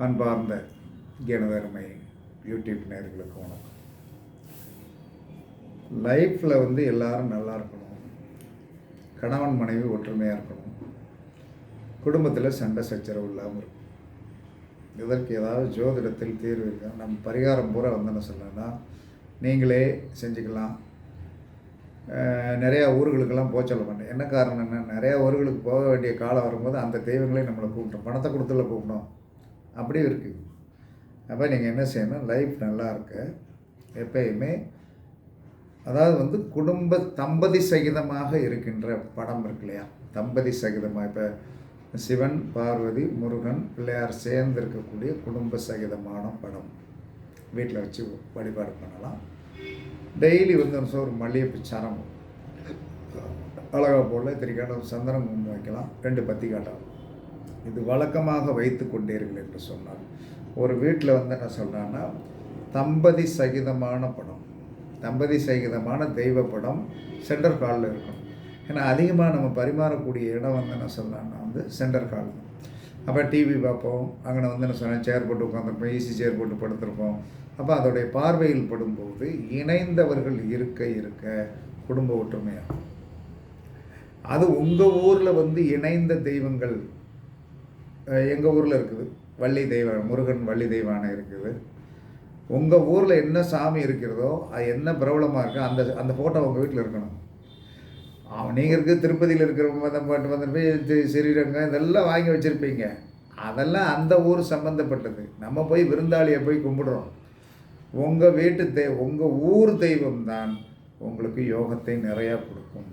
அன்பார்ந்த எனதருமை யூடியூப் நேயர்களுக்கு வணக்கம். லைஃப்பில் எல்லோரும் நல்லா இருக்கணும், கணவன் மனைவி ஒற்றுமையாக இருக்கணும், குடும்பத்தில் சண்டை சச்சரவு இல்லாமல் இருக்கும். இதற்கு ஏதாவது ஜோதிடத்தில் தீர்வு இருக்கா? நம்ம பரிகாரம் பூரா என்ன சொல்லணும்னா நீங்களே செஞ்சுக்கலாம். நிறையா ஊர்களுக்கெல்லாம் போக சொல்ல மாட்டேன். என்ன காரணம்னா, நிறையா ஊர்களுக்கு போக வேண்டிய காலம் வரும்போது அந்த தெய்வங்களே நம்மளை கூப்பிட்டோம், பணத்தை கொடுத்துல கூப்பிடணும், அப்படியும் இருக்குது. அப்போ நீங்கள் என்ன செய்யணும், லைஃப் நல்லா இருக்க எப்பயுமே அதாவது குடும்ப தம்பதி சகிதமாக இருக்கின்ற படம் இருக்கு இல்லையா, தம்பதி சகிதமாக. இப்போ சிவன் பார்வதி முருகன் பிள்ளையார் சேர்ந்து இருக்கக்கூடிய குடும்ப சகிதமான படம் வீட்டில் வச்சு வழிபாடு பண்ணலாம். டெய்லி ஒரு மல்லிகைப்பூ சரம் அழகாக போடல, திரிக்கான சந்தனம் குங்குமம் வைக்கலாம், 2 பத்தி காட்டலாம். இது வழக்கமாக வைத்து கொண்டீர்கள் என்று சொன்னார். ஒரு வீட்டில் என்ன சொல்கிறான்னா, தம்பதி சகிதமான படம், தம்பதி சகிதமான தெய்வ படம் சென்டர் ஹாலில் இருக்கணும். ஏன்னா அதிகமாக நம்ம பரிமாறக்கூடிய இடம் என்ன சொல்லலான்னா சென்டர் ஹால். அப்போ டிவி பார்ப்போம், அங்கே என்ன சொன்னால் சேர் போட்டு உட்காந்துருப்போம், ஈஸி சேர் போட்டு படுத்துருப்போம். அப்போ அதோடைய பார்வையில் படும்போது இணைந்தவர்கள் இருக்க இருக்க குடும்ப ஒற்றுமையாகும். அது உங்கள் ஊரில் இணைந்த தெய்வங்கள் எங்கள் ஊரில் இருக்குது. வள்ளி தெய்வம் முருகன் வள்ளி தெய்வானை இருக்குது. உங்கள் ஊரில் என்ன சாமி இருக்கிறதோ, அது என்ன பிரபலமாக இருக்கோ அந்த ஃபோட்டோ உங்கள் வீட்டில் இருக்கணும். நீங்கள் இருக்குது திருப்பதியில் இருக்கிற பாட்டு போய் ஸ்ரீரங்கம் இதெல்லாம் வாங்கி வச்சுருப்பீங்க. அதெல்லாம் அந்த ஊர் சம்மந்தப்பட்டது. நம்ம போய் விருந்தாளியை போய் கும்பிடுறோம். உங்கள் வீட்டு உங்கள் ஊர் தெய்வம் தான் உங்களுக்கு யோகத்தை நிறையா கொடுக்கும்.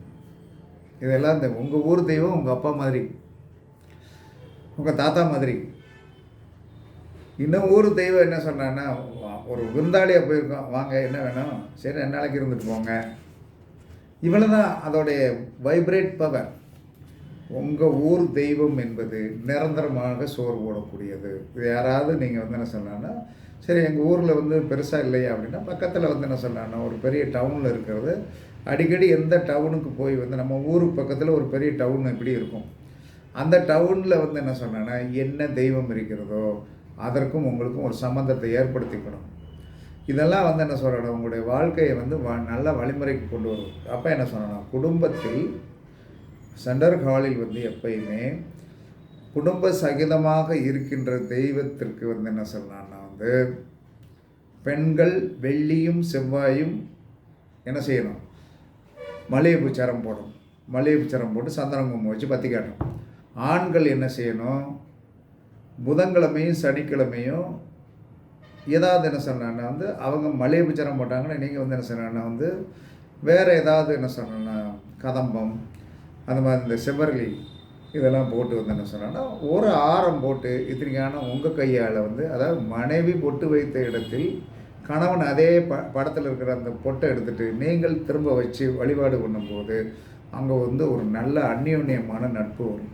இதெல்லாம் உங்கள் ஊர் தெய்வம் உங்கள் அப்பா மாதிரி, உங்கள் தாத்தா மாதிரி. இன்னும் ஊர் தெய்வம் என்ன சொன்னான்னா, ஒரு விருந்தாளியாக போயிருக்கோம், வாங்க என்ன வேணும், சரி 2 நாளைக்கு இருந்துட்டு போங்க, இவ்வளோ தான் அதோடைய வைப்ரேட் பவர். உங்கள் ஊர் தெய்வம் என்பது நிரந்தரமாக சோறு போடக்கூடியது. இது யாராவது நீங்கள் என்ன சொன்னான்னா, சரி எங்கள் ஊரில் பெருசாக இல்லையா அப்படின்னா, பக்கத்தில் என்ன சொன்னான்னா ஒரு பெரிய டவுனில் இருக்கிறது. அடிக்கடி எந்த டவுனுக்கு போய் நம்ம ஊருக்கு பக்கத்தில் ஒரு பெரிய டவுன் இப்படி இருக்கும். அந்த டவுனில் என்ன சொன்னான்னா, என்ன தெய்வம் இருக்கிறதோ அதற்கும் உங்களுக்கும் ஒரு சம்பந்தத்தை ஏற்படுத்திக்கணும். இதெல்லாம் என்ன சொல்லணும், உங்களுடைய வாழ்க்கையை நல்ல வழிமுறைக்கு கொண்டு வரும். அப்போ என்ன சொல்லணும், குடும்பத்தில் சென்டர் ஹாலில் எப்பயுமே குடும்ப சகிதமாக இருக்கின்ற தெய்வத்திற்கு என்ன சொல்லலாம்னா பெண்கள் வெள்ளியும் செவ்வாயும் என்ன செய்யணும், மல்லிகைப்பூ சரம் போடணும். மல்லிகைப்பூ சரம் போட்டு சந்தனம் குங்குமம் வச்சு பற்றி காட்டணும். ஆண்கள் என்ன செய்யணும், புதன்கிழமையும் சனிக்கிழமையும் ஏதாவது என்ன சொன்னான்னா அவங்க மல்லிகைப்பூ சரம் போட்டாங்கன்னா நீங்கள் என்ன சொன்னான்னா வேறு ஏதாவது என்ன சொன்னா கதம்பம் அந்த மாதிரி இந்த செவ்வரளி இதெல்லாம் போட்டு என்ன சொன்னான்னா ஒரு ஆரம் போட்டு இத்தனைக்கான உங்கள் கையால் அதாவது மனைவி பொட்டு வைத்த இடத்தில் கணவன் அதே படத்தில் இருக்கிற அந்த பொட்டை எடுத்துகிட்டு நீங்கள் திரும்ப வச்சு வழிபாடு பண்ணும்போது அங்கே ஒரு நல்ல அந்யோன்யமான நட்பு வரும்.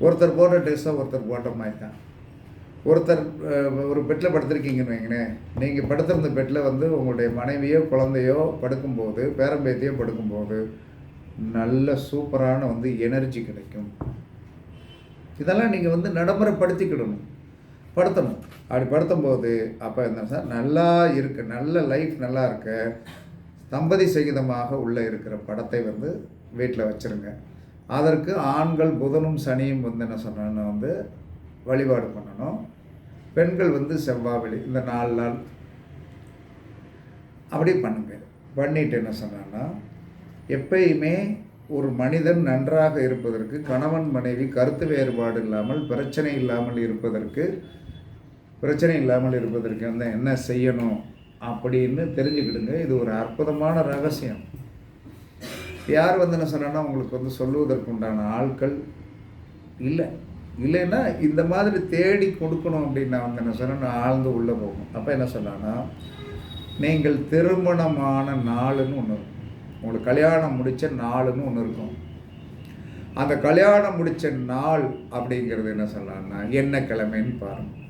ஒருத்தர் போட்ட ட்ரெஸ்ஸை ஒருத்தர் போட்ட மாதிரி தான். ஒருத்தர் ஒரு பெட்டில் படுத்திருக்கீங்கன்னு வைங்களேன், நீங்கள் படுத்திருந்த பெட்டில் உங்களுடைய மனைவியோ குழந்தையோ படுக்கும்போது, பேரம்பேத்தியோ படுக்கும்போது நல்ல சூப்பரான எனர்ஜி கிடைக்கும். இதெல்லாம் நீங்கள் நடைமுறைப்படுத்திக்கிடணும், படுத்தணும். அப்படி படுத்தும்போது அப்போ என்ன சார் நல்லா இருக்க, நல்ல லைஃப் நல்லா இருக்க தம்பதி சகிதமாக உள்ளே இருக்கிற படத்தை வீட்டில் வச்சுருங்க. அதற்கு ஆண்கள் புதனும் சனியும் என்ன சொன்னாங்கன்னா வழிபாடு பண்ணணும். பெண்கள் செவ்வாய் இந்த 4 நாள் அப்படி பண்ணுங்க. பண்ணிட்டு என்ன சொன்னான்னா, எப்பயுமே ஒரு மனிதன் நன்றாக இருப்பதற்கு, கணவன் மனைவி கருத்து வேறுபாடு இல்லாமல் பிரச்சனை இல்லாமல் இருப்பதற்கு என்ன செய்யணும் அப்படின்னு தெரிஞ்சுக்கிடுங்க. இது ஒரு அற்புதமான ரகசியம். யார் என்ன சொன்னா உங்களுக்கு சொல்லுவதற்கு உண்டான ஆட்கள் இல்லைன்னா இந்த மாதிரி தேடி கொடுக்கணும் அப்படின்னு நான் என்ன சொன்னேன், ஆழ்ந்து உள்ளே போகும். அப்போ என்ன சொன்னான்னா, நீங்கள் திருமணமான நாளுன்னு ஒன்று இருக்கும், உங்களுக்கு கல்யாணம் முடித்த நாளுன்னு ஒன்று இருக்கும். அந்த கல்யாணம் முடித்த நாள் அப்படிங்கிறது என்ன சொன்னான்னா என்ன கிழமைன்னு பாருங்கள்.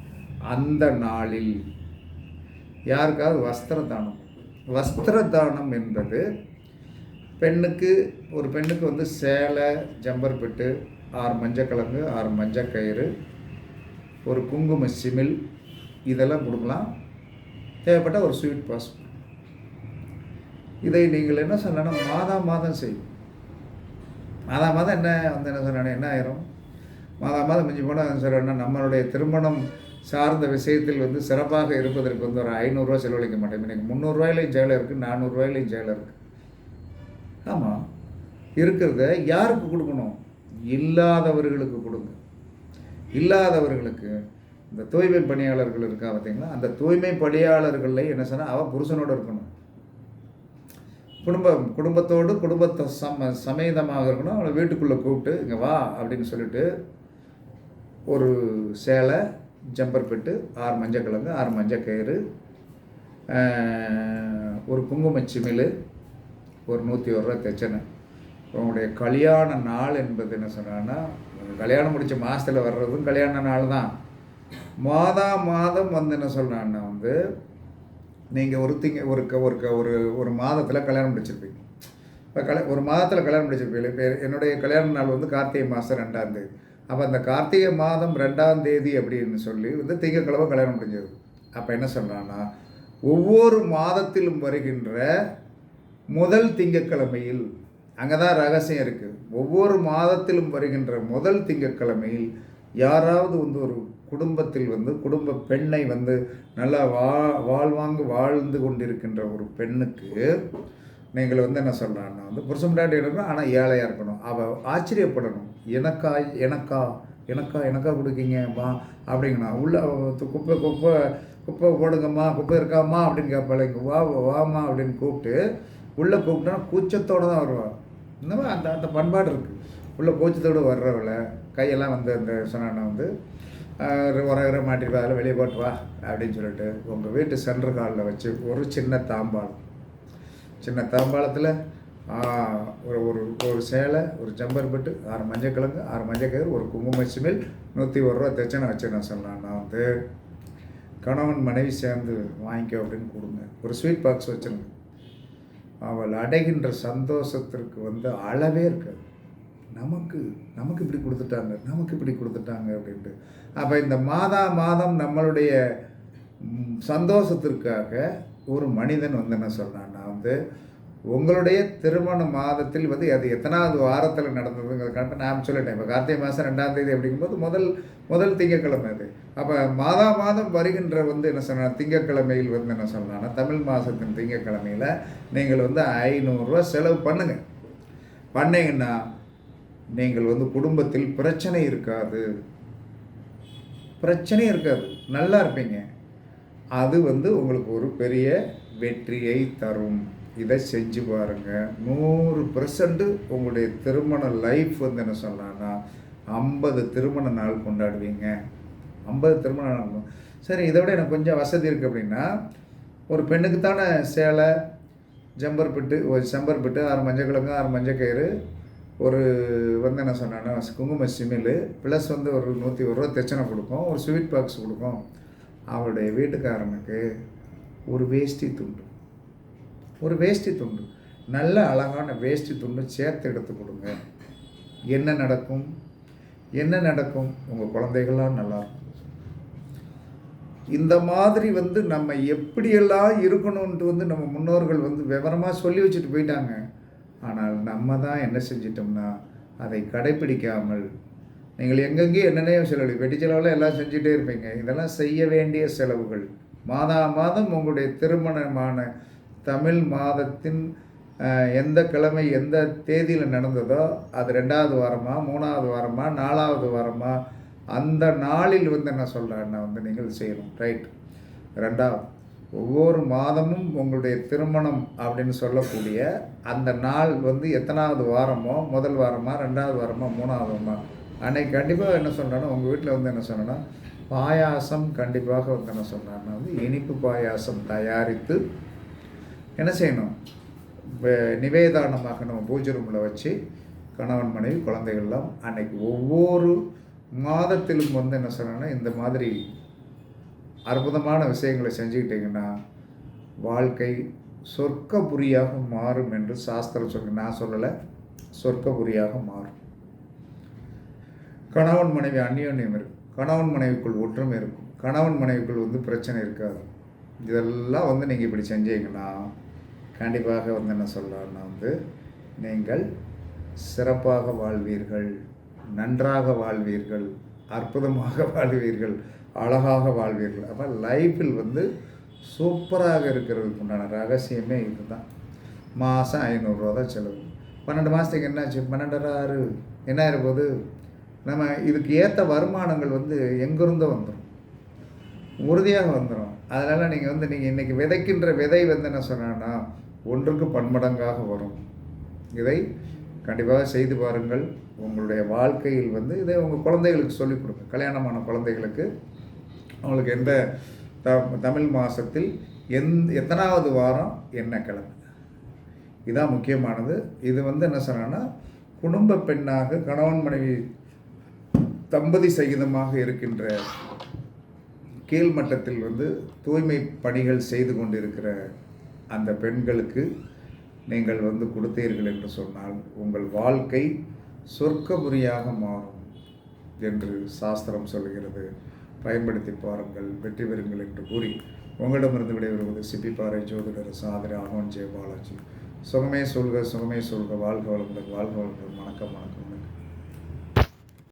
அந்த நாளில் யாருக்காவது வஸ்திர தானம் என்பது ஒரு பெண்ணுக்கு சேலை, ஜம்பர் பெட்டு, 6 மஞ்சக்கிழங்கு, 6 மஞ்சக்கயிறு, ஒரு குங்கும சிமிழ் இதெல்லாம் கொடுக்கலாம். தேவைப்பட்ட ஒரு ஸ்வீட் பாஸ். இதை நீங்கள் என்ன சொல்லணும், மாதம் செய்யும். மாதம் என்ன வந்து என்ன சொன்னா என்ன ஆயிரும், மாதம் மிஞ்சி போனால் சொல்கிறேன்னா நம்மளுடைய திருமணம் சார்ந்த விஷயத்தில் வந்து சிறப்பாக இருப்பதற்கு வந்து ஒரு 500 செலவழிக்க மாட்டேன். இன்றைக்கி 300 ஜெயிலில் இருக்குது, 400 ஜெயிலில் இருக்குது. ஆமாம், இருக்கிறத யாருக்கு கொடுக்கணும்? இல்லாதவர்களுக்கு கொடுங்க. இல்லாதவர்களுக்கு இந்த தூய்மை பணியாளர்கள் இருக்கா பார்த்தீங்களா, அந்த தூய்மை பணியாளர்களில் என்ன சொன்னால் அவள் புருஷனோடு இருக்கணும், குடும்பத்தோடு குடும்பத்தை சமேதமாக இருக்கணும். அவளை வீட்டுக்குள்ளே கூப்பிட்டு இங்கே வா அப்படின்னு சொல்லிட்டு ஒரு சேலை, ஜம்பர் பெட்டு, 6 மஞ்சக்கிழங்கு, 6 மஞ்சக்கயிறு, ஒரு குங்குமச்சிமிழ், ஒரு 101 தச்சனை. உங்களுடைய கல்யாண நாள் என்பது என்ன சொன்னான்னா, கல்யாணம் முடித்த மாதத்தில் வர்றதும் கல்யாண நாள் தான். மாதம் வந்து என்ன சொல்கிறான்னா வந்து நீங்கள் ஒரு மாதத்தில் கல்யாணம் முடிச்சிருப்பீங்க. இப்போ ஒரு மாதத்தில் கல்யாணம் முடிச்சிருப்பீங்க. இப்போ என்னுடைய கல்யாண நாள் வந்து கார்த்திகை மாதம் 2ஆம் தேதி. அப்போ அந்த கார்த்திகை மாதம் 2ஆம் தேதி அப்படின்னு சொல்லி வந்து திங்கட்கிழமை கல்யாணம் முடிஞ்சது. அப்போ என்ன சொல்கிறான்னா, ஒவ்வொரு மாதத்திலும் வருகின்ற முதல் திங்கட்கிழமையில், அங்கே தான் ரகசியம் இருக்குது, ஒவ்வொரு மாதத்திலும் வருகின்ற முதல் திங்கட்கிழமையில் யாராவது வந்து ஒரு குடும்பத்தில் வந்து குடும்ப பெண்ணை வந்து நல்லா வாழ்ந்து கொண்டிருக்கின்ற ஒரு பெண்ணுக்கு நீங்கள் வந்து என்ன சொல்கிறான்னா வந்து புருஷன் முன்னாடி இருக்கணும், ஆனால் ஏழையாக இருக்கணும். அவள் ஆச்சரியப்படணும், எனக்கா கொடுக்கீங்க வா அப்படிங்கண்ணா. உள்ள குப்பை போடுங்கம்மா, குப்பை இருக்காம்மா அப்படின்னு கேட்பாள். இங்கே வாமா அப்படின்னு கூப்பிட்டு உள்ளே கூப்பிட்டோன்னா கூச்சத்தோடு தான் வருவாள். இந்த மாதிரி அந்த பண்பாடு இருக்குது. உள்ளே கூச்சத்தோடு வர்றவளை கையெல்லாம் வந்து அந்த சொன்னான்னா வந்து உரகிற மாட்டிட்டு அதில் வெளியே போட்டு வா அப்படின்னு சொல்லிட்டு உங்கள் வீட்டு சென்ட்ரு காலில் வச்சு ஒரு சின்ன தாம்பாளத்தில் ஒரு சேலை, ஒரு ஜம்பர் பெட்டு, 6 மஞ்சக்கிழங்கு, 6 மஞ்சக்கயிறு, ஒரு குங்கும சிமிழ், 101 தச்சனை வச்சு நான் சொன்னேன். நான் வந்து கணவன் மனைவி சேர்ந்து வாங்கிக்கோ அப்படின்னு கொடுங்க. ஒரு ஸ்வீட் பாக்ஸ் வச்சுருங்க. அவள் அடைகின்ற சந்தோஷத்திற்கு வந்து அளவே இருக்காது. நமக்கு இப்படி கொடுத்துட்டாங்க அப்படின்ட்டு. அப்போ இந்த மாதம் நம்மளுடைய சந்தோஷத்திற்காக ஒரு மனிதன் வந்து என்ன சொல்கிறான்னா வந்து உங்களுடைய திருமண மாதத்தில் வந்து அது எத்தனாவது வாரத்தில் நடந்ததுங்கிறதுக்காக நான் சொல்லிட்டேன். இப்போ கார்த்திகை மாதம் 2ஆம் தேதி அப்படிங்கும்போது முதல் திங்கட்கிழமை அது. அப்போ மாதம் வருகின்ற வந்து என்ன சொன்னால் திங்கட்கிழமையில் வந்து என்ன சொன்னான்னா தமிழ் மாதத்தின் திங்கட்கிழமையில் நீங்கள் வந்து 500 செலவு பண்ணிங்கன்னா நீங்கள் வந்து குடும்பத்தில் பிரச்சனை இருக்காது, நல்லா இருப்பீங்க. அது வந்து உங்களுக்கு ஒரு பெரிய வெற்றியை தரும். இதை செஞ்சு பாருங்கள். 100% உங்களுடைய திருமண லைஃப் வந்து என்ன சொல்லலாம்னா 50 திருமண நாள் கொண்டாடுவீங்க. 50 திருமண நாள். சரி, இதை விட எனக்கு கொஞ்சம் வசதி இருக்குது அப்படின்னா ஒரு பெண்ணுக்கு தானே சேலை, ஜம்பர் பெட்டு, 6 மஞ்சக்கிழங்கு, 6 மஞ்சக்கயிறு, ஒரு வந்து என்ன சொன்னான்னா குங்கும சிமிழ் ப்ளஸ் வந்து ஒரு 101 தச்சனை கொடுக்கும், ஒரு ஸ்வீட் பாக்ஸ் கொடுக்கும். அவளுடைய வீட்டுக்காரனுக்கு ஒரு வேஷ்டி துண்டு, நல்ல அழகான வேஷ்டி துண்டு சேர்த்து எடுத்து கொடுங்க. என்ன நடக்கும்? உங்கள் குழந்தைகள்லாம் நல்லாயிருக்கும். இந்த மாதிரி வந்து நம்ம எப்படியெல்லாம் இருக்கணும்ன்ட்டு வந்து நம்ம முன்னோர்கள் வந்து விவரமாக சொல்லி வச்சுட்டு போயிட்டாங்க. ஆனால் நம்ம தான் என்ன செஞ்சிட்டோம்னா அதை கடைப்பிடிக்காமல் நீங்கள் எங்கெங்கேயும் என்னென்னையும் செலவு, வெட்டி செலவில் எல்லாம் செஞ்சுட்டே இருப்பீங்க. இதெல்லாம் செய்ய வேண்டிய செலவுகள். மாதம் உங்களுடைய திருமணமான தமிழ் மாதத்தின் எந்த கிழமை எந்த தேதியில் நடந்ததோ அது 2ஆவது வாரமா, 3ஆவது வாரமா, 4ஆவது வாரமா, அந்த நாளில் வந்து என்ன சொல்கிறேன்னா வந்து நீங்கள் செய்யணும். ரைட். 2ஆவது, ஒவ்வொரு மாதமும் உங்களுடைய திருமணம் அப்படின்னு சொல்லக்கூடிய அந்த நாள் வந்து எத்தனாவது வாரமோ, முதல் வாரமா, 2ஆவது வாரமா, 3ஆவது வாரமா, அன்னைக்கு கண்டிப்பாக என்ன சொல்கிறேன்னா உங்கள் வீட்டில் வந்து என்ன சொன்னேன்னா பாயாசம் கண்டிப்பாக வந்து என்ன சொன்னான்னா வந்து இனிப்பு பாயாசம் தயாரித்து என்ன செய்யணும், நிவேதானமாக நம்ம பூஜை ரூமில் வச்சு கணவன் மனைவி குழந்தைகள்லாம் அன்னைக்கு ஒவ்வொரு மாதத்திலும் வந்து என்ன சொன்னேன்னா இந்த மாதிரி அற்புதமான விஷயங்களை செஞ்சுக்கிட்டிங்கன்னா வாழ்க்கை சொர்க்கபுரியாக மாறும் என்று சாஸ்திரம் சொல்லி, நான் சொல்லலை, சொர்க்கபுரியாக மாறும். கணவன் மனைவி அந்யோன்யம் இருக்குது. கணவன் மனைவிக்குள் ஒற்றுமை இருக்கும், கணவன் மனைவிக்குள் வந்து பிரச்சனை இருக்காது. இதெல்லாம் வந்து நீங்கள் இப்படி செஞ்சீங்கன்னா கண்டிப்பாக வந்து என்ன சொல்லலாம்னா வந்து நீங்கள் சிறப்பாக வாழ்வீர்கள், நன்றாக வாழ்வீர்கள், அற்புதமாக வாழ்வீர்கள், அழகாக வாழ்வீர்கள். அப்போ லைஃப்பில் வந்து சூப்பராக இருக்கிறதுக்கு உண்டான ரகசியமே இது தான். மாதம் 500 தான் செலவு. 12 மாதத்துக்கு என்னாச்சு? 12 என்ன ஆயிருப்போது? நம்ம இதுக்கு ஏற்ற வருமானங்கள் வந்து எங்கிருந்தோ வந்துடும், உறுதியாக வந்துடும். அதனால் நீங்கள் இன்றைக்கி விதைக்கின்ற விதை வந்து என்ன சொன்னான்னா 1க்கு பன்மடங்காக வரும். இதை கண்டிப்பாக செய்து பாருங்கள். உங்களுடைய வாழ்க்கையில் வந்து இதை உங்கள் குழந்தைகளுக்கு சொல்லிக் கொடுங்க. கல்யாணமான குழந்தைகளுக்கு அவங்களுக்கு எந்த தமிழ் மாதத்தில் எத்தனாவது வாரம் என்ன கிழமை, இதுதான் முக்கியமானது. இது வந்து என்ன சொன்னான்னா குடும்ப பெண்ணாக கணவன் மனைவி தம்பதி சகிதமாக இருக்கின்ற கீழ்மட்டத்தில் வந்து தூய்மை பணிகள் செய்து கொண்டிருக்கிற அந்த பெண்களுக்கு நீங்கள் வந்து கொடுத்தீர்கள் என்று சொன்னால் உங்கள் வாழ்க்கை சொர்க்கபுரியாக மாறும் என்று சாஸ்திரம் சொல்கிறது. பயன்படுத்தி பாருங்கள், வெற்றி பெறுங்கள் என்று கூறி உங்களிடமிருந்து விடைபெறுவது சிப்பிப்பாறை ஜோதிடர் சாதனை ஆகவன் ஜெயபாலாஜி. சுகமே சொல்க, சுகமே சொல்க, வாழ்க வளமுடன், வாழ்க வளமுடன். வணக்கம், வணக்கம்.